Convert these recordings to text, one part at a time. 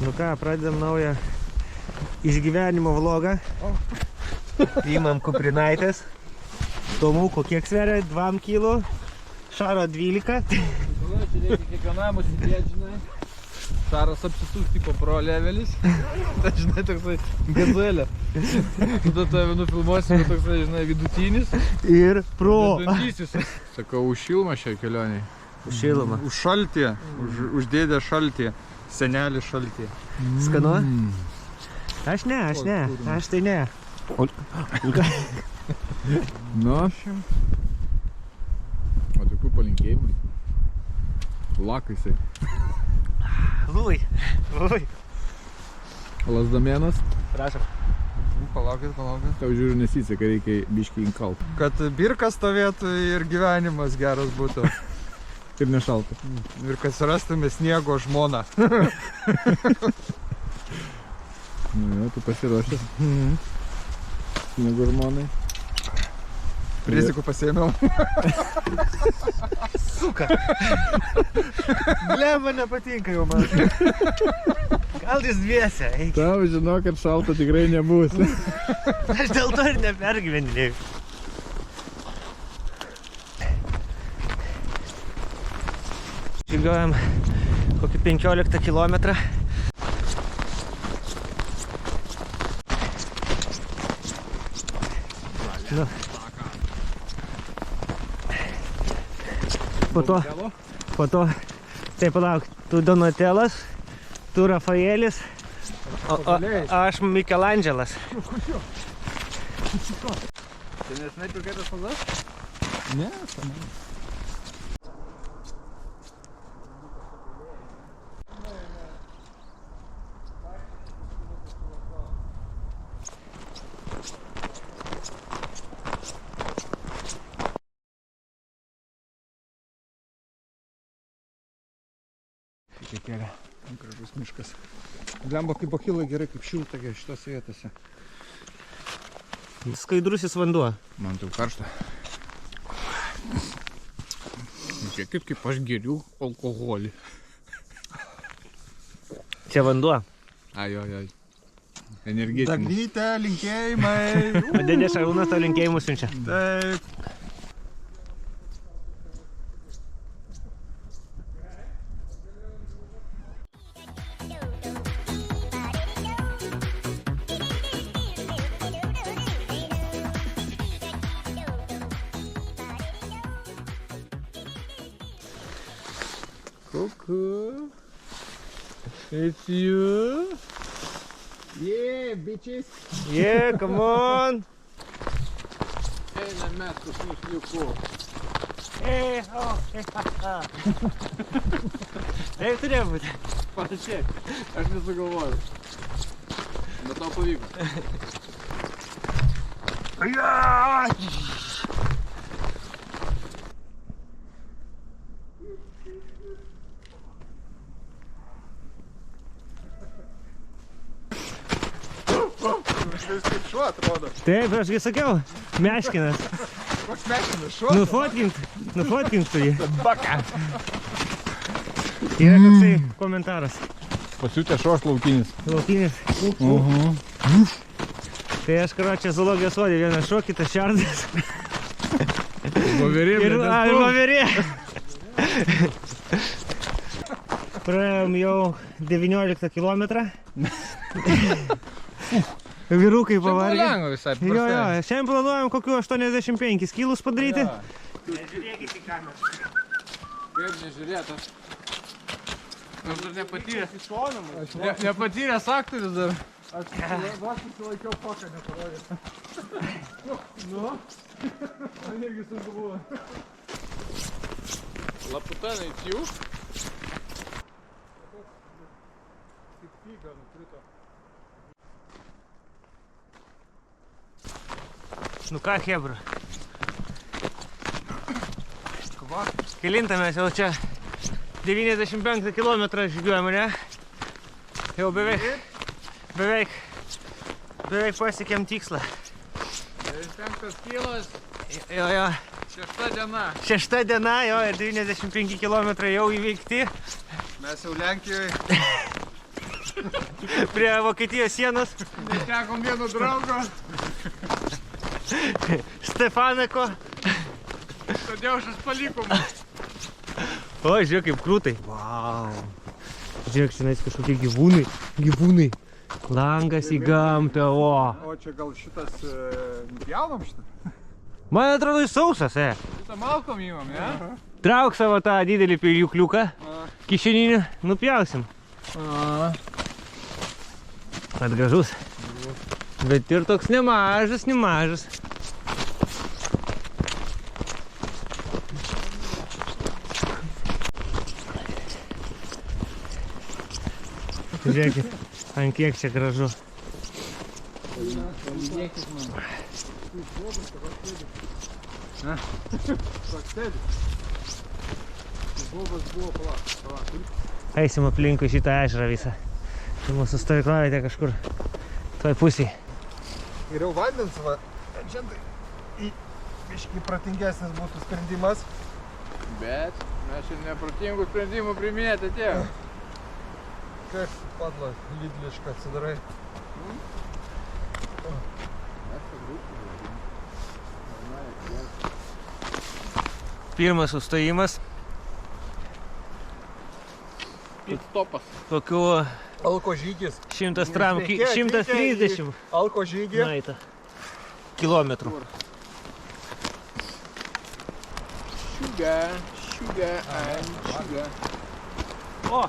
Nu ką, pradedam naują išgyvenimo vlogą. Įmam kuprinaitės. Tomūko kiek sveria? 2 kg. Šaro 12. Čia reikia kiekvienam užsidėti, žinai. Šaras apsisuks tipo pro levelis. Tai žinai, toksai gazuelė. Tada tave nufilmuosime toksai, žinai, vidutinis. Ir pro. Dantysis. Sakau, už šilumą šią kelionį. Už šilumą. Už šaltį. Už dėdę šaltį. Senelį šaltį. Skanu? Aš ne. Aš tai ne. Nu. O tokių palinkėjimai. Lakaisai. Lui. Lasdomėnas. Prašom. Palaukit. Tau žiūriu nesiseka, reikia biškį inkalt. Kad birkas stovėtų ir gyvenimas geras būtų. Ir nešalta. Ir kad surastume sniego žmoną. Nu jo, tu pasiruošęs. Sniego žmonai. Rizikų pasėmiau. Suka. Blemba nepatinka jau man. Gal jis dviese, eik. Tau žinau, kad šalta tikrai nebus. Aš dėl to ir nepergyvendinėjau. Žygiuojam kokį 15 kilometrą. Nu. Po to, tai palauk, tu Donatelas, tu Rafaelis, o aš Mikelandželas. Tai nežinai, pirkėtas mazas? Ne, senai. Kėlė. Gražus miškas. Blemba kaip pakilai gerai, kaip šilta šitose vietose. Skaidrusis vanduo. Man tai karšta. Žiūrėkit, kaip aš geriu alkoholį. Čia vanduo. Jo. Energetinis. Dagnytė, linkėjimai. O dėdė Šarūnas tau linkėjimus siunčia. Taip. Cuckoo. It's you. Yeah, bitches. Yeah, come on. Eina mes su šniukliuku. Taip turėjo būti. Panašiai. Aš nesugalvoju. Bet tau pavyko. Šis kaip šuo atrodo. Taip, aš gi sakiau, meškinas. Koks meškinas šuo? Nufotkink tu jį. Baka. Yra toksai komentaras. Pasiutė šoš laukinis. Laukinis. Tai aš karočią zoologijos sode, vienas šuo, kitas šardas. Voverė. Ir voverė. Praėjom jau 19 kilometrą. Vyrukai pavargę. Čia lengva visai Jo, šiandien planuojam kokiu 85 kilus padaryti. Nežiūrėkit į kamerą. Kaip nežiūrėtas? Aš dar nepatyręs. Nepatyręs aktorius dar. Aš vos susilaikiau foką neparodė. Nu? Man irgi sunku buvo. Laputanai, it's you? Kaip figa nukrito. Nu ką, hebra? Kelintą mes jau čia 95 km žygiuojam, ne? Jau beveik pasiekėm tikslą. 95 kilas. Jo. 6 diena. 6 diena, jo, ir 95 km jau įveikti. Mes jau Lenkijoje. prie Vokietijos sienos. Netekom vieno draugo, Stefanako. Tadeušas paliko mus. O, žiūrėk, kaip krūtai. Vau. Žiūrėk, šiandien kažkokie gyvūnai. Gyvūnai. Langas į gamtą, o. O čia gal šitas pjaunam šitą? Man atrodo, jis sausas, Šitą malkom įmam, ne? Trauk savo tą didelį piliukliuką. Kišeninį. Nupjausim. Kad gražus. Bet ir toks nemažas. Žiūrėkit, ant kiek čia gražu. Eisim aplinkui šitą ežerą visą. Tai mūsų stovyklavietė kažkur toj pusėj. Geriau vandens, va. Čia biškį pratingesnis būtų sprendimas. Bet mes čia neprotingų sprendimų priminėti atėjo. Kaip padla lydlišką atsidarai. Pirmas sustojimas. Pit stopas. Kokiu Alko žygis. 100 tramų, 130 Alko žygį. naita kilometrų. Sugar and sugar. O!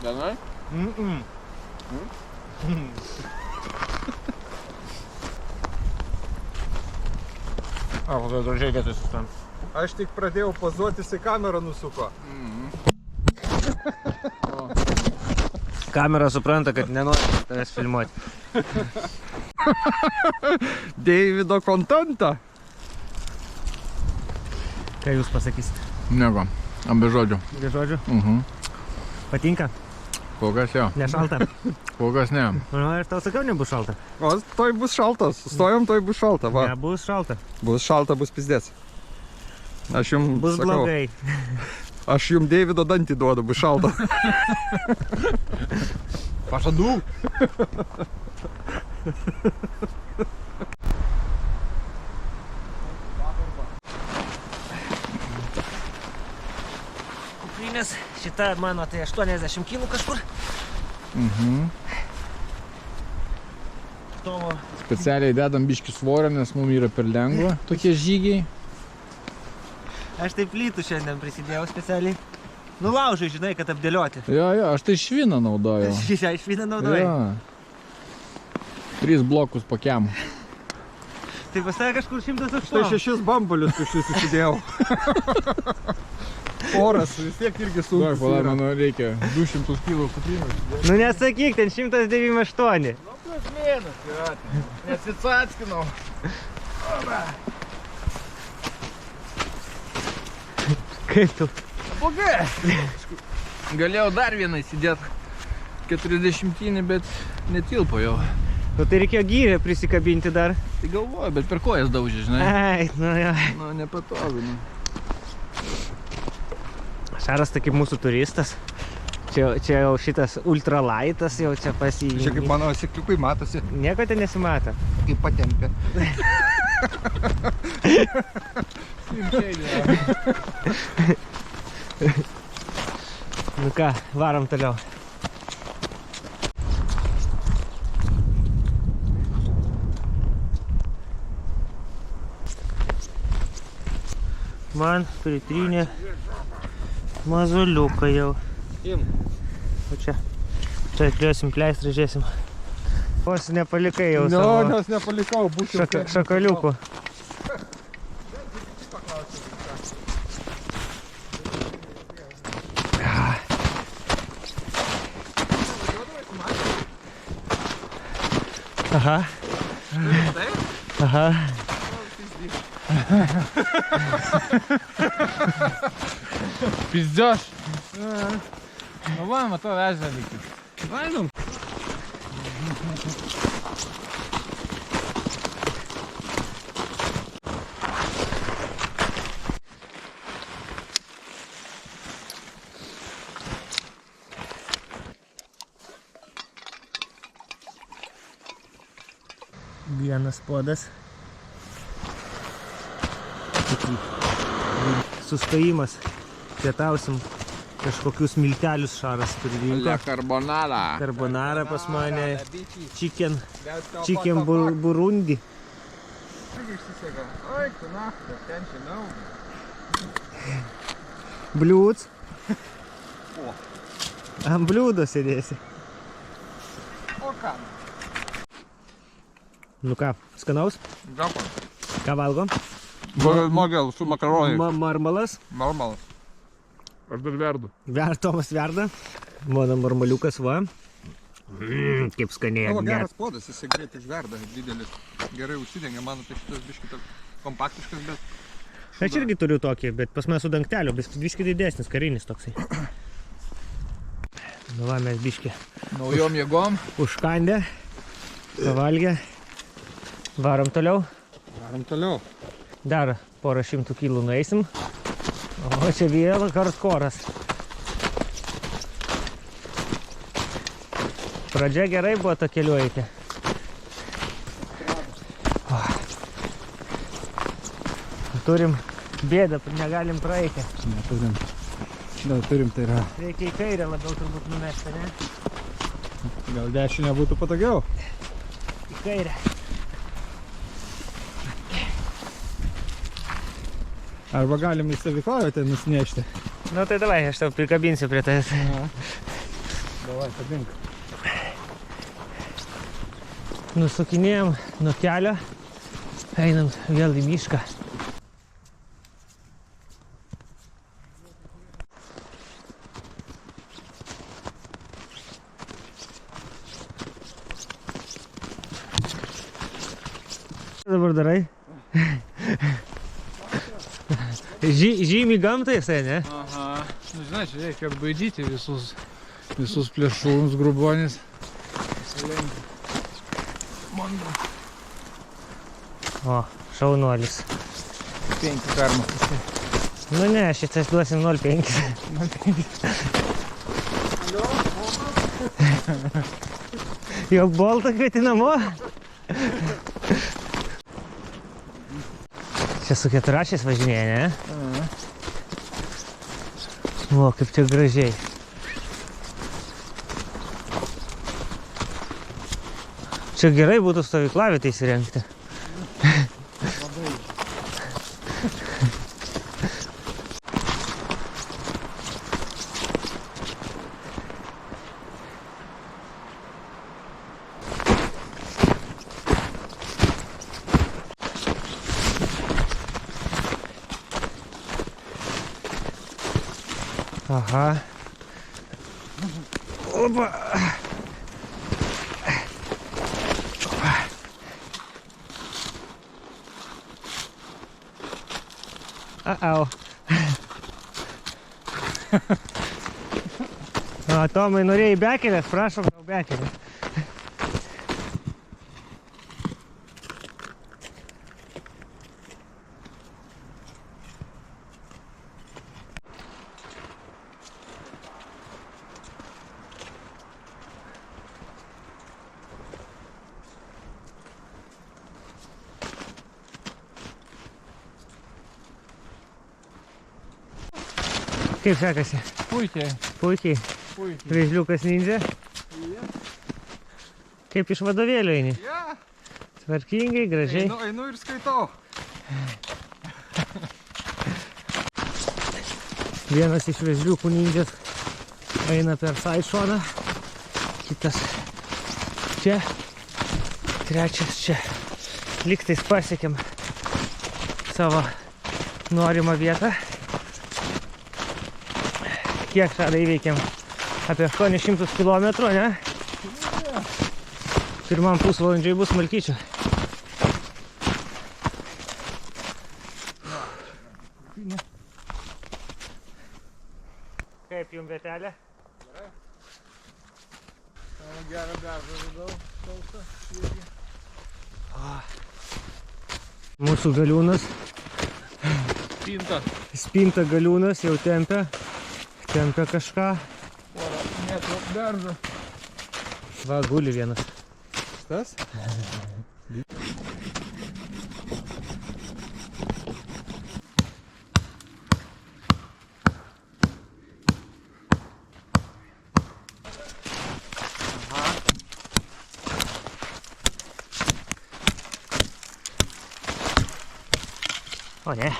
Vienai? O, labai gražiai vietoj sustojom. Aš tik pradėjau pozuotis, į kamerą nusuko. Kamera supranta, kad nenori tavęs filmuoti. Deivido kontentą. Ką jūs pasakysite? Nieko, be žodžių. Be žodžių? Patinka? Kol kas jo. Nešalta? Kol kas ne. Nu, aš tau sakiau, nebus šalta. O, toj bus šaltas. Stojom, toj bus šalta, va. Nebus šalta. Bus šalta, bus pizdėts. Aš jums Bus sakau, blogai. aš jums Deivido dantį duodu, bus šalta. Pažadu. Kuprinės, šita mano tai 80 kg kažkur. Tomo. Specialiai dedam biškį svorio, nes mums yra per lengva tokie žygiai. Aš taip plytų šiandien prisidėjau specialiai. Nulaužai, žinai, kad apdėlioti. Jo, aš tai šviną naudojau. Šią išvyną naudojai. Jo. 3 blokus pakiam. Tai pas tave kažkur 108. Tai 6 bambalius kažkaip susidėjau. Oras vis tiek irgi sunkus Pala, yra. manau, reikia 200 kg kuprinų. Nu nesakyk, ten 198. Nu, plius minus yra. Nesitsackinau. Kaip tu? Blogai. Galėjau dar vieną įsidėti 40, bet netilpo jau. Nu tai reikėjo gyrę prisikabinti dar. Tai galvoju, bet per kojas daužė, žinai. Ai, nu jo. Nu, nepatogu. Nu. Šaras tai kaip mūsų turistas. Čia jau šitas ultralaitas jau čia pasijungia. Čia kaip mano sikliukai matosi, Nieko ten nesimato. kaip patempė. Nu ką, varom toliau. Man pritrynė mazuliuką jau. O čia atliosim pleistrą, žiūrėsim. Vos nepalikai jau savo Nes nepalikau, būčiau. šakaliukų. Aha. Aha. Пиздёж. Ну ладно, то вязали. Правильно? Vienas puodas. Sustojimas. Pietausim. Kažkokius miltelius Šaras pririnko. Carbonara. Carbonara pas mane. Chicken Burundi. Oi, tu nachtą, ten žinau. Bliūds. Ant bliūdo sėdėsi. O ką? Nu ką, skanaus? Džiaugiam. Ką valgom? Mogel su makaronais. Marmalas. Normalas. Aš dar verdu. Tomas verda. Mano marmaliukas va. Kaip skaniai. Tavo geras puodas, jisai greit išverda, didelis. Gerai užsidengia, mano tai šitas biškį toks kompaktiškas, bet... Aš irgi turiu tokį, bet pas mane su dangteliu, bet biškį didesnis, karinis toksai. Nu va, mes biškį Naujom jėgom. užkandę, pavalgę. Varom toliau. Varom toliau. Dar porą 100 kilų nueisim. O čia vėl hardkoras. Pradžia gerai buvo to keliu eiti. Turim bėdą, negalim praeiti. Neturim. Gal turim, tai yra. Reikia į kairę labiau turbūt numesti, ne? Gal dešinė būtų patogiau. Į kairę. Arba galim į saviklavietę nusinešti. Nu tai davai, aš tau prikabinsiu prie tavęs. Davai, kabink. Nusukinėjom nuo kelio, einam vėl į mišką. Dabar darai? Žymi gamtą jisai, ne? Aha. Nu, žinai, čia reikia atbaidyti visus plėšrūnus, grubonis. O, šaunuolis. 5 karmą. Nu ne, šitas duosim 0,5. Jau boltą kvieti namo? Čia su keturašiais važinėja, ne? O, kaip čia gražiai. Čia gerai būtų stovyklavietę įsirengti. Aha. Opa. Uh-oh. Tomai, norėjai bekelės, prašom tau bekelės. Kaip sekasi? Puikiai. Puikiai. Puikiai. Vežliukas ninja. Kaip iš vadovėlio eini. Ja. Tvarkingai, gražiai. Einu ir skaitau. Vienas iš vežliukų ninjas eina per saišoną. Kitas čia. Trečias čia. Lygtais pasiekėm savo norimą vietą. Kiek šadą įveikėm? Apie 800 km, ne? Pirmam pusvalandžiai bus Malkyčių. Kaip jums vietelė? Gerą beržą radau, sausą. Mūsų galiūnas. Spinta. Spinta galiūnas jau tempia. Tempia kažką. Porą metrų beržą. Va, guli vienas. Šitas? O ne.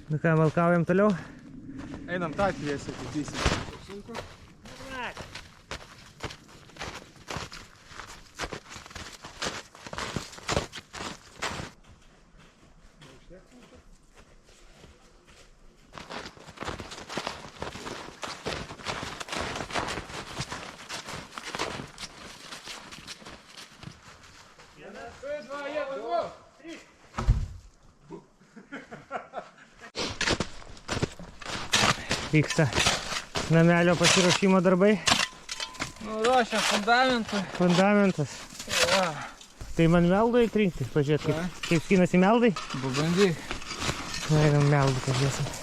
Nu ką, valkaujam toliau? Einam tą tiesiai, atitysim. Sunku. Vyksta namelio pasiruošimo darbai. Nu, ruošiam fundamentą. Fundamentas. Va. Tai man meldų įtrinkti, pažiūrėt, kaip skinasi meldai. Pabandyk. Na, einam meldų pažiūrėsim.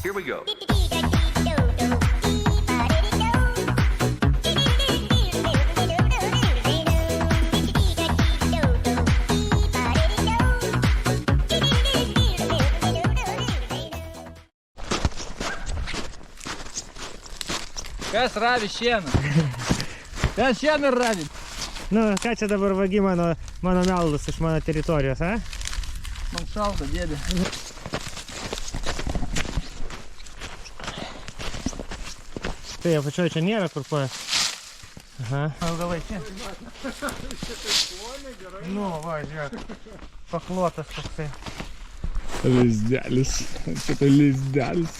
Here we go. Kas ravi šieną? Kas šieną ravi? Nu, ką čia dabar vagi mano meldus iš mano teritorijos, a? Man šalta, dėdė. Tai apačioje čia nėra kur pojas. Aha. Augalai čia. Nu, va, žiūrėk. Paklotas toksai. Lizdelis. Čia tai lizdelis.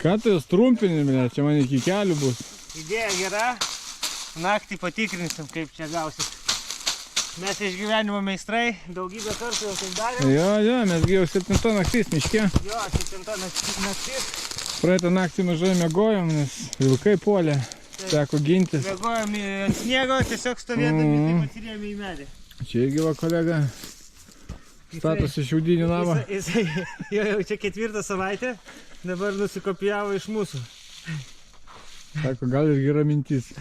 Ką tu jos trumpini, čia man iki kelių bus. Idėja gera. Naktį patikrinsim, kaip čia gausis. Mes iš gyvenimo meistrai, daugybę kartų jau taip darėm. Jo, mesgi jau 7 naktis miške. Jo, 7 naktis. Praeitą naktį mažai miegojom, nes vilkai puolė. Teko gintis. Miegojom ant sniego, tiesiog stovėdami, taip atsirėmė į medį. Čia irgi va kolega statosi šiaudinį namą. Jisai jau čia 4 savaitę, dabar nusikopijavo iš mūsų. Sako, gal ir gera mintis.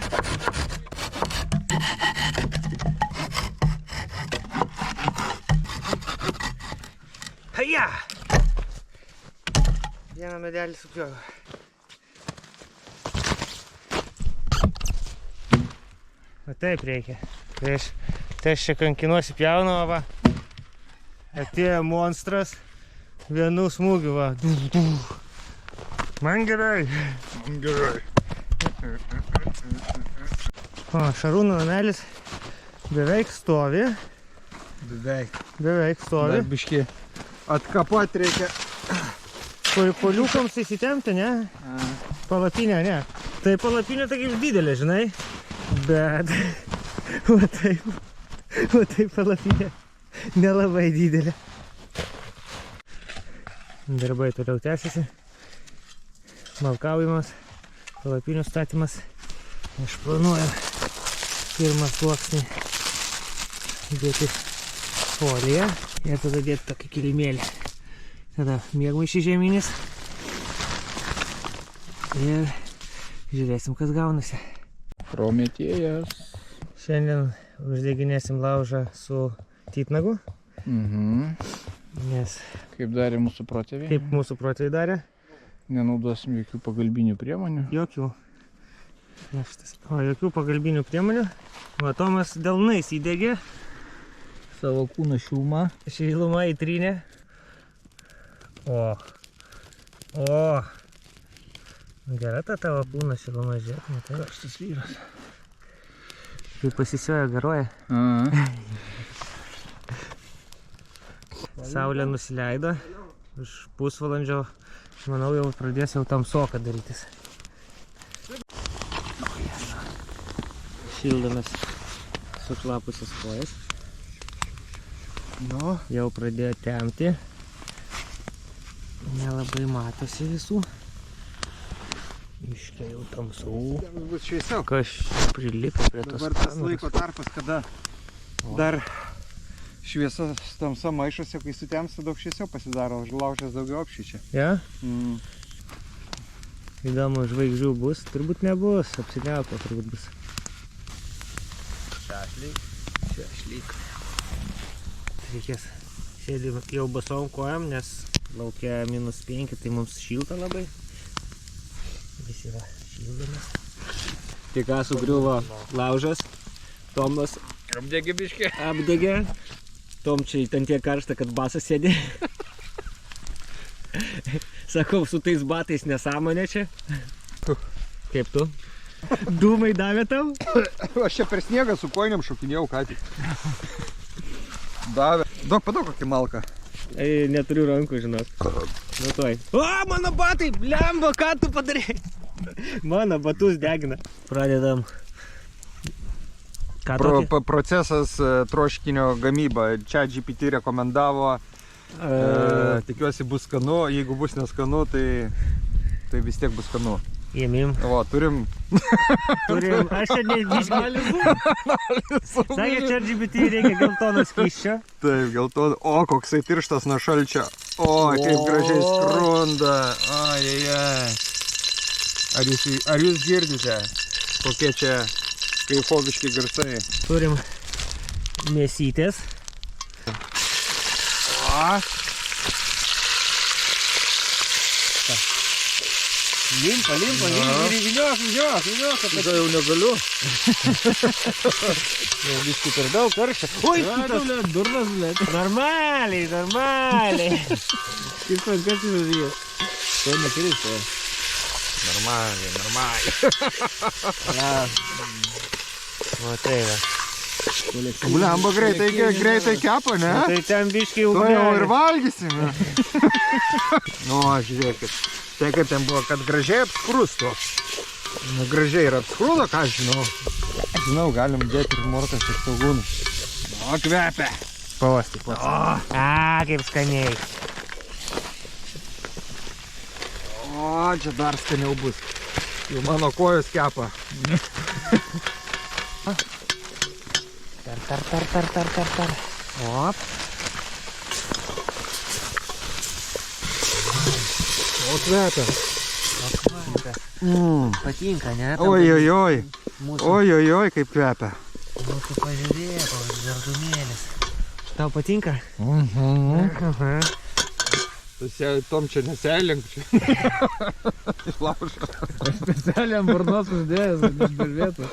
Haja! Vieną medelį supjovau. O taip reikia. Tai aš čia kankinuosi pjaunu, va. Atėjo monstras. Vienu smūgiu, va. Man gerai. Man gerai. O, Šarūno namelis beveik stovi. Beveik stovi. Dar biškį atkapot reikia. Poliukams įsitempti, ne? Palapinė, ne. Tai palapinė tai kaip didelė, žinai. Bet va taip palapinė nelabai didelė. Darbai toliau tęsiasi. Malkaujimas, palapinių statymas. Aš planuoju pirmą sluoksnį dėti foliją ir tada dėti tokį kilimėlį. Tada miegmaišį žeminis ir žiūrėsim, kas gaunasi. Prometėjas. Šiandien uždeginėsim laužą su titnagu, nes Kaip darė mūsų protėviai. kaip mūsų protėviai darė, Nenaudosim jokių pagalbinių priemonių. jokių. O jokių pagalbinių priemonių. Va, Tomas delnais įdegė, Savo kūno šilumą. šiluma įtrynė. O. Gera ta tavo kūno šiluma, žiūrėk, matai. Karštas vyras. Kai pasisiojo garoja. Saulė nusileido. Už pusvalandžio, manau, jau pradės jau tamsoka darytis. šildomės sušlapusias kojas. Nu, Jau pradėjo temti. Nelabai matosi visų. Iškia jau tamsų. bus šviesiau. Kas prilipo prie tos Dabar tas kameros. laiko tarpas, kada dar šviesa tamsa maišosi, kai sutemsta daug šviesiau pasidaro, laužas daugiau apšviečia. Ja? Mm. Įdomu, žvaigždžių bus? Turbūt nebus, apsiniauko turbūt bus. Šašlyk. Reikės sėdėm jau basom kojam, nes laukia -5, tai mums šilta labai. Vis yra šildomas. Tik ką sugriuvo laužas, Tomas Apdegi biškį. apdegė. Tom čia ten tiek karšta, kad basas sėdė. Sakau, su tais batais nesąmonė čia. Kaip tu? Dūmai davė tau? Aš čia per sniegą su kojiniam šokinėjau ką tik. Davė. Padaug kokį malką. Ei, neturiu rankų, žinos. Nu toj. O, mano batai, blemba, ką tu padarei? Mano batus degina. Pradedam. Ką tokį? Procesas troškinio gamyba. Čia GPT rekomendavo. Tikiuosi bus skanu. Jeigu bus neskanu, tai vis tiek bus skanu. Ėmim. O, turim. Aš čia nežinau. Sakė, čia LGBT reikia geltono skysčio. Taip, gelton. O, koksai tirštas nuo šalčio. O, kaip gražiai skrunda. Ajajai. Ar jūs girdite, kokie čia kaifoviški garsai? Turim mėsytės. O, Limpa, vyniok. tada jau negaliu. Jau biškį per daug karščio. Oi, kitas. Durnas, blėt. Normaliai. Kaip kas įžadėjęs. To nekiris, to. Normaliai. Na. O tai va. Blemba greitai kepa, ne? Tai ten biškį To jau ir ugnelė. valgysime. Nu, žiūrėkit. Tai kaip ten buvo, kad gražiai apskrustų. Nu, gražiai ir apskrudo, ką aš žinau. Žinau, galim dėti ir morkas ir saugūnus. O, kvepia. Pauostyk. A, kaip skaniai. O, čia dar skaniau bus. Jau mano kojos kepa. Tar. Op. O, kvepia. Patinka, ne? Oi, Mūsų kaip kvepia. pažiūrėk, gardumėlis. Tau patinka? Aha. Tom čia neselink. Išlaužą. Specialiai ant burnos uždėjęs, kad išbirvėtų.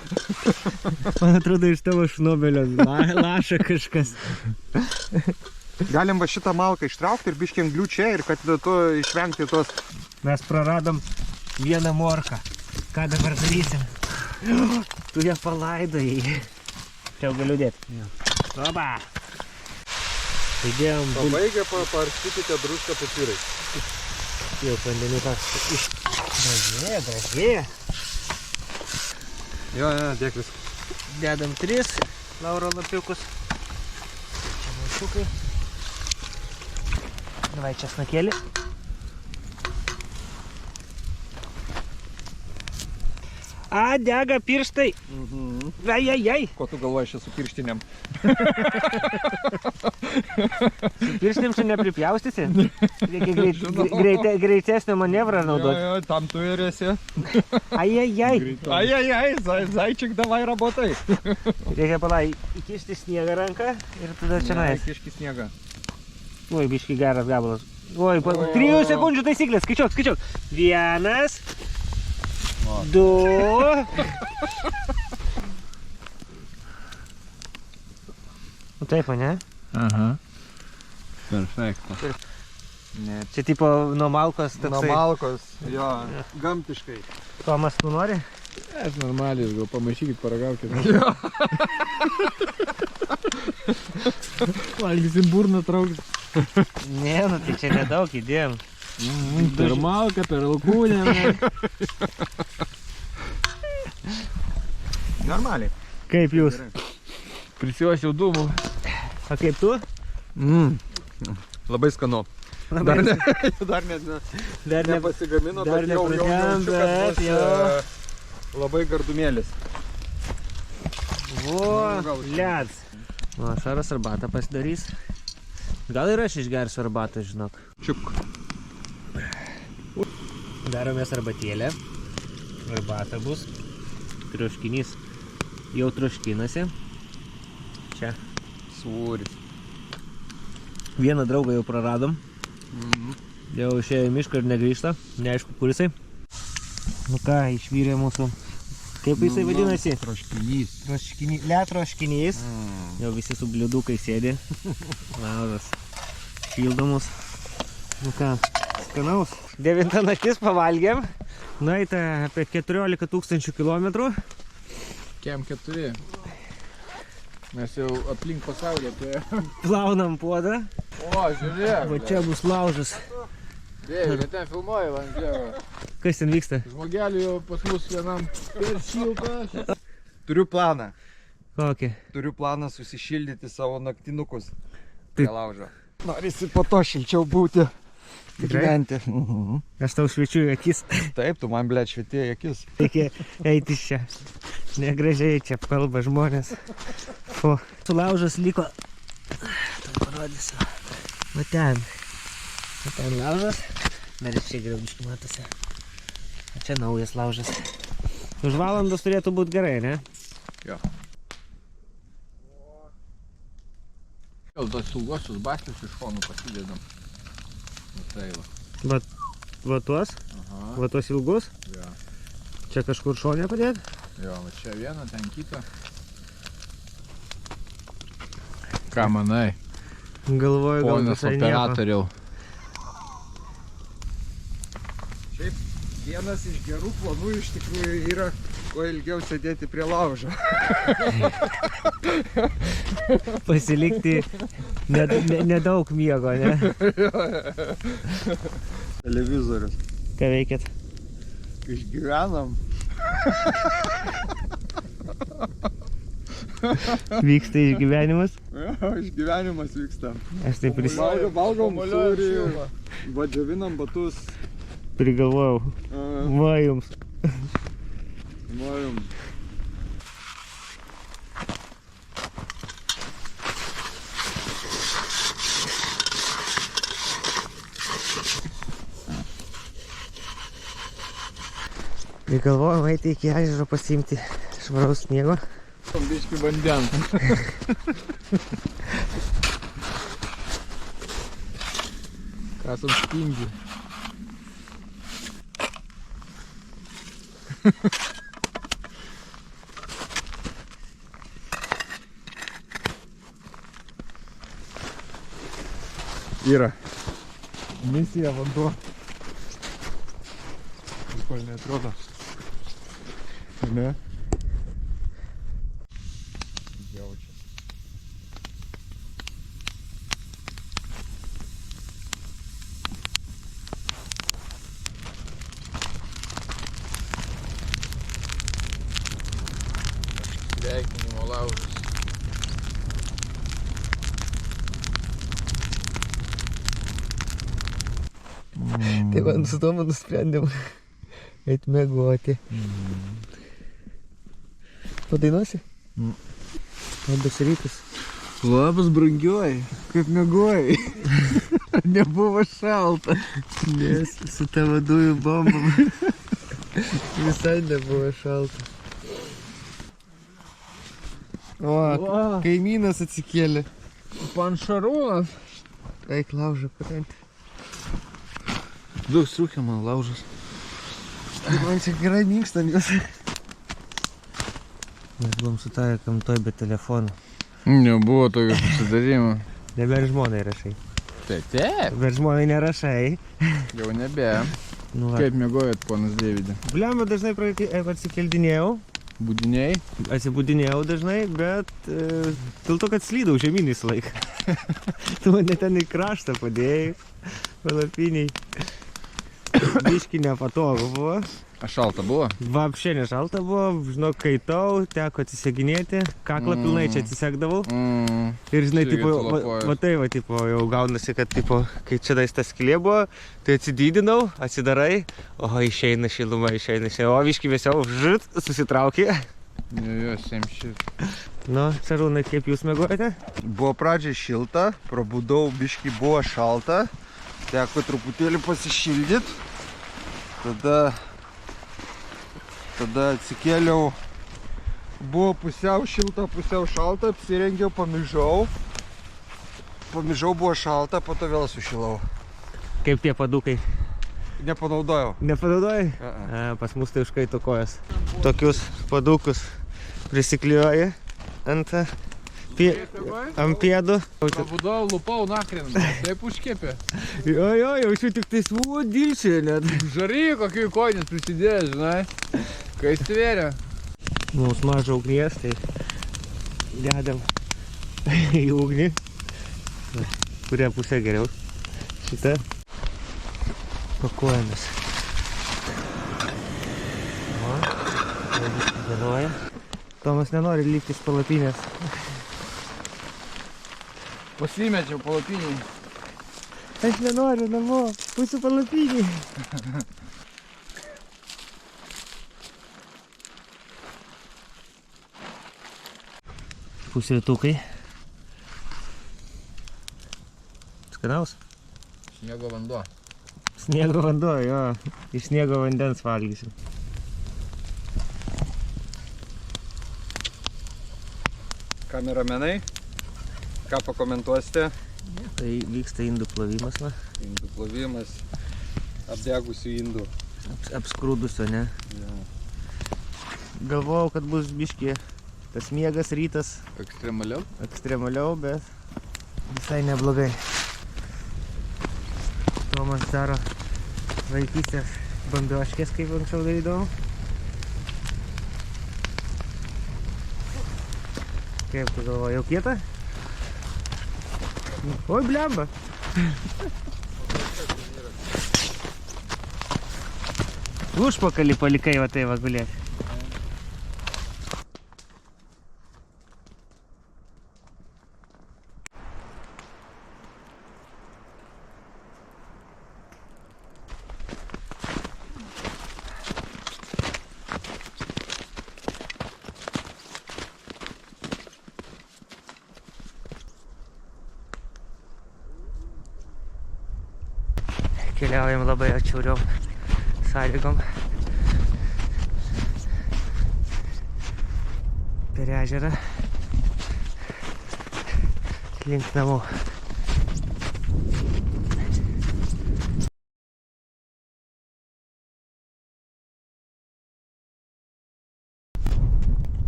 Man atrodo, iš tavo šnobelio laša kažkas. Galim va šitą malką ištraukti ir biškį anglių čia ir kad to išvengti tos. Mes praradom vieną morką. Ką dabar darysim? Tu ją palaidojai. Čia jau galiu dėti. Oba! Įdėjom Pabaigę parskykite druską pipirai. Jau vandeniukas iš... Gražėja. Jo, dėk viską. Dedam 3 lauro lapiukus. Čia maišiukai. Davai česnakėlį. A, dega pirštai. Ai. Ko tu galvoji, aš esu pirštiniam? Pirštinėm čia nepripjaustysi. Reikia greitesnio manevrą naudoti. Jo, tam tu ir esi. Ai. Ajajai, zaičik, davai rabotai. Reikia įkišti sniegą ranką ir tada čia nais. Kiški sniegą. Oi, biški geras gabalas. Oi, 3 sekundžių taisyklės. Skaičiuok. 1, 2. Nu taip, ne? Aha. Perfekta. Čia tipo nuo malkos Nuo toksai. malkos, jo, gamtiškai. Tomas, tu nori? Aš normaliai, gal pamaišykit, paragaukit. Valgysim burną traukit. Ne, nu tai čia nedaug įdėjom. Per malką, per alkūnę. Normaliai. Kaip jūs? Prisiuosiu dūmų. O kaip tu? Labai skanu. Dar nepasigamino, dar bet jau nepradėjom, jaučiu, kad bet bus jau. labai gardumėlis. O, leds. O, Šaras arbatą pasidarys. Gal ir aš išgersiu arbatą, žinok. Čiupk. Daromės arbatėlę. Arbata bus. Troškinys jau troškinasi. Čia. Sūris. Vieną draugą jau praradom. Jau išėjo į mišką ir negrįžta. Neaišku, kur jisai. Nu ką, išvyrė mūsų. Kaip jisai vadinasi? Troškinys. Troškinys. Jau visi su bliudukai sėdi. Laužas. Šildomus. Nu ką, skanaus. 9 naktis pavalgėm. Nueita apie 14 000 kilometrų. Kem 4. Mes jau aplink pasaulį atėjome. Plaunam puodą. O, žiūrėk. Va čia bus laužas. Dėvi, kad ten filmuoju, man dėva. Kas ten vyksta? Žmogelį jau pas mus vienam per šiltą. Turiu planą. Kokį? Turiu planą susišildyti savo naktinukus. Tai- Prie laužo. Norisi po to šilčiau būti. Tikrai? Gyventi. Aš tau šviečiu į akis. Taip, tu man, blėt, švietėjai akis. Reikia eiti iš čia. Negražiai čia kalba žmonės. O, sulaužas liko. Tai parodysiu. Va ten. Va ten laužas. Dar ir čia graudiškai matosi. O čia naujas laužas. Už valandos turėtų būti gerai, ne? Jo. Gal tos ilgosius baslius iš šonų pasidedam. Nu tai va. Va tuos? Aha. Va tuos ilgus? Jo. Čia kažkur šonė padėti? Jo, va čia vieną, ten kitą. Ką manai, Galvoju, gal ponas visai nieko. operatoriau? Šiaip vienas iš gerų planų iš tikrųjų yra kuo ilgiau sėdėti prie laužo. Pasilikti nedaug miego, ne? Televizorius. Ką veikėt? Išgyvenam. Vyksta išgyvenimas. Jo, išgyvenimas vyksta. Aš tai Valgom sūrį, vadžiavinam batus. prigalvojau. Va jums. Nojum. Prigalvojau eiti iki ežero pasiimti švaraus sniego. Biški vandens. Kasam spindi. Yra. Misija vanduo. Kol neatrodo. Ne? Jaučia. Sveikinimo laužas. Tai man su tomu nusprendėm eit miegoti. Padainuosi? Labas rytas. Labas, brangioji. Kaip miegojai? Nebuvo šalta. Nes su tavo dujų bombom visai nebuvo šalta. O, kaimynas atsikėlė. Panšarūnas. Eik laužą parenti. Daug striukė man laužas. Man čia gerai minkštam jos. Mes buvom sutarę kamtoj be telefonų. Nebuvo tokio susidarimo. Nebent žmonai rašai. Taip. Bet žmonai nerašai. Jau nebe. Nu, Kaip miegojat, ponas Deividė? Bliamba dažnai atsikeldinėjau. Budiniai? Atsibudinėjau dažnai, bet dėl to, kad slydau žemyn visą laiką. Tu mane ten į kraštą padėjai, palapiniai. Biški nepatogu buvo. A šalta buvo? Vapšė nešalta buvo, žinok, kaitau, teko atsiseginėti, kaklą pilnai čia atsisekdavau. Ir žinai, Čia tipo, atlapojęs. va tai, tipo, jau gaunasi, kad, tipo, kai čia ta skylė buvo, tai atsidydinau, atsidarai, o išeina šiluma, o viški vėsiau, žit, susitraukė. Jo, semšis. Nu, Šarūnai, kaip jūs mėgojate? Buvo pradžiai šilta, prabudau, biškai buvo šalta, teko truputėlį pasišildyti. Tada atsikėliau, buvo pusiau šilta, pusiau šalta, apsirengiau, pamižau. Pamižau, buvo šalta, po to vėl sušilau. Kaip tie padukai? Nepanaudojau. Nepanaudojai? Pas mus tai užkaito kojas. Tokius padukus prisiklijuoji ant pėdų. Pabudau, lupau nakrin, taip užkėpė. Jo, jaučiu tik tai svū dilčiai net. Žary kokių koinės prisidėjo, žinai. Kai stvėrė. Mums maža ugnies, tai dedam į ugnį. Kuria pusė geriau? Šitą. Pakuojamės. O, jau viskas galioja. Tomas nenori likti iš palapinės. Pasimečiau palapinį. Aš nenoriu namo, būsiu palapinį. Pusrytukai. Skanaus? Sniego vanduo. Sniego vanduo, jo. Iš sniego vandens valgysim. Kameramenai, ką pakomentuosite? Tai vyksta indų plovimas, na. Indų plovimas, apdegusių indų. Apskrūdusio, ne? Ja. Galvojau, kad bus biški tas miegas rytas Ekstremaliau? Bet visai neblogai. Tomas daro vaikystės bambiuoškės, kaip anksčiau darydavau. Kaip tu galvoji, jau kieta? Oi, blemba! Užpakalį palikai va tai va gulėti. Keliaujam labai atšiauriom sąlygom. Per ežerą. Link namų.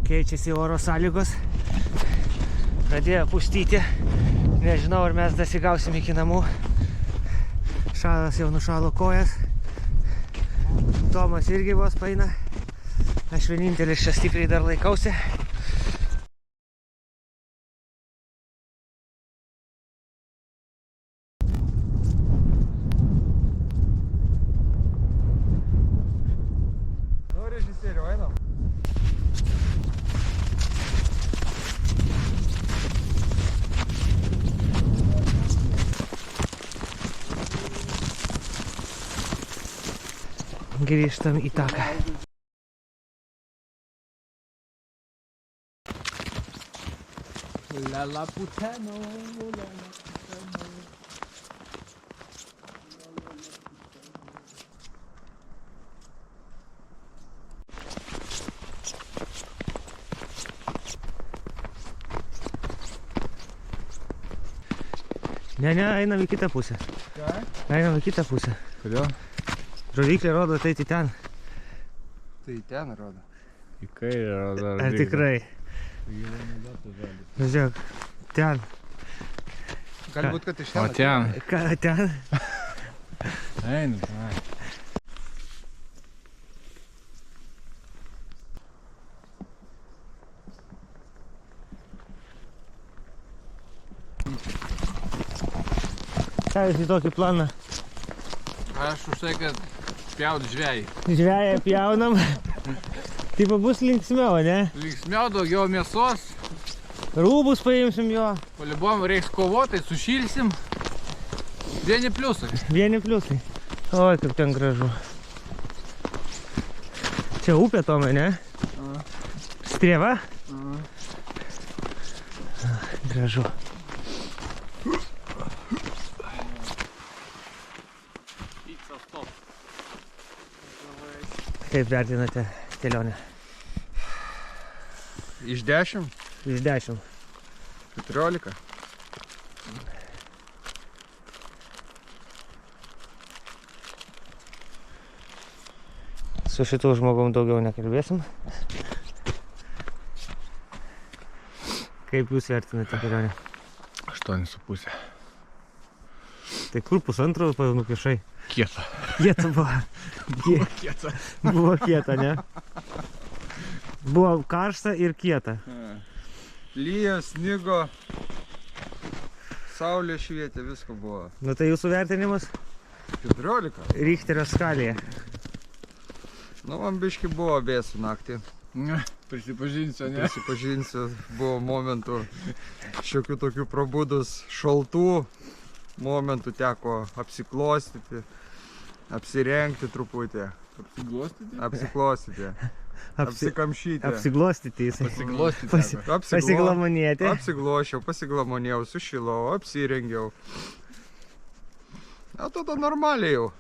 Keičiasi oro sąlygos. Pradėjo pustyti. Nežinau, ar mes dasigausim iki namų. Šalas jau nušalo kojas. Tomas irgi vos paina. Aš vienintelis čia stipriai dar laikausi. Nu, režisieriau, einam. Grįžtam į taką. Lela puteno, lela puteno. Ne, einam į kitą pusę. Ką? Einam į kitą pusę. Kodėl? Rodyklė rodo tai ten. Tai ten rodo. Į kairę rodo. Ar tikrai? Žiūrėk, ten. Gali būt, kad iš O ten. ten? Ką ten? Einu, tenai. Ką jūs į tokį planą? Aš už tai, kad Pjaut žvejai. Žveją pjaunam. Taip bus linksmiau, ne? Linksmiau, daugiau mėsos. Rūbus paimsim jo. Palibom reiks kovotai, sušilsim. Vieni pliusai. Vieni pliusai. Oi, kaip ten gražu. Čia upė, Tomai, ne? Strieva? Gražu. Kaip vertinate kelionę? Iš 10? Iš 10. 14. Su šitų žmogum daugiau nekalbėsim. Kaip jūs vertinate kelionę? 8,5. Tai kur pusantro nupišai? Kieta. Kieta buvo. Kieta. Buvo kieta, ne? Buvo karšta ir kieta. Lyja, snigo, saulė švietė, visko buvo. Nu tai jūsų vertinimas 14. Richterio skalėje. Nu, man biški buvo vėsų naktį. Prisipažinsiu, ne? Prisipažinsiu, buvo momentų šiokių tokių prabudus šaltų. Momentų teko apsiklostyti, apsirengti truputį. Apsiglostyti? Apsiklostyti. Apsikamšyti. Apsiglostyti jisai. Pasiglostyti. Pasiglamonėti. Apsiglošiau, pasiglamonėjau, sušilau, apsirengiau. O tada normaliai jau.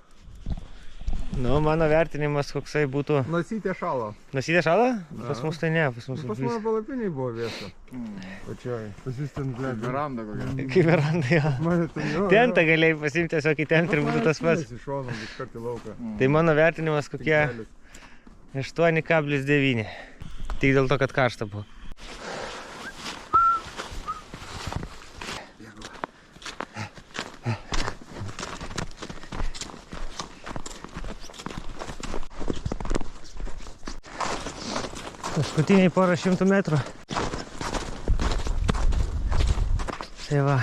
Nu, mano vertinimas koksai būtų... Nosytė šalo. Nosytė šalą? Na. Pas mus tai ne, pas mus Pas mano palapiniai buvo vėsa. Pačioj. Pas jūs ten blėdė. Veranda kokia. Kaip veranda jo. Mane ten jo. Tentą galėjai pasimti tiesiog į tentą ir būtų tas pats. Iš šono, iškart į lauką. Tai mano vertinimas kokie 8,9. Tik dėl to, kad karšta buvo. Paskutiniai porą 100 metrų. Tai va,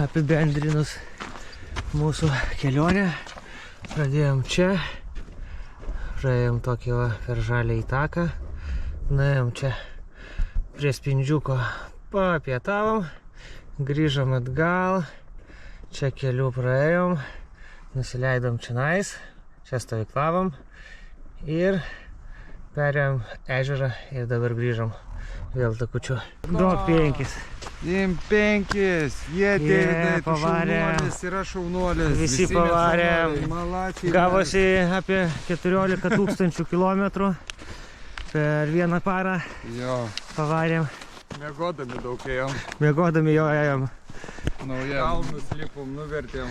apibendrinus mūsų kelionę. Pradėjom čia. Praėjom tokį va per žalį į taką. Nuėjom čia prie Spindžiuko, papietavom. Grįžom atgal. Čia kelių praėjom. Nusileidom čionais. Čia stovyklavom. Ir perėjom ežerą ir dabar grįžom vėl takučiu. Duok 5. Im 5, jie dėdai, tu pavarė. šaunuolis, yra šaunuolis. Visi pavarė. Malačiai. Gavosi apie 14 000 kilometrų per vieną parą. Jo, Pavarėm. miegodami daug ėjom. Miegodami jo ėjom. Nauja. Kalnus lipom, nuvertėm.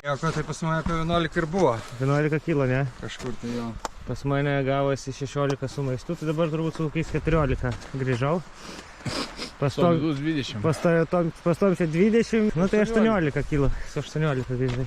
Joko, tai pas mane apie 11 ir buvo. 11 kilo, ne? Kažkur tai jo. Pas mane gavosi 16 su maistu, tai dabar turbūt su kokiais 14 grįžau. Solidus 20. Pastovim čia 20, nu tai 18 kilo, su 18 grįžai.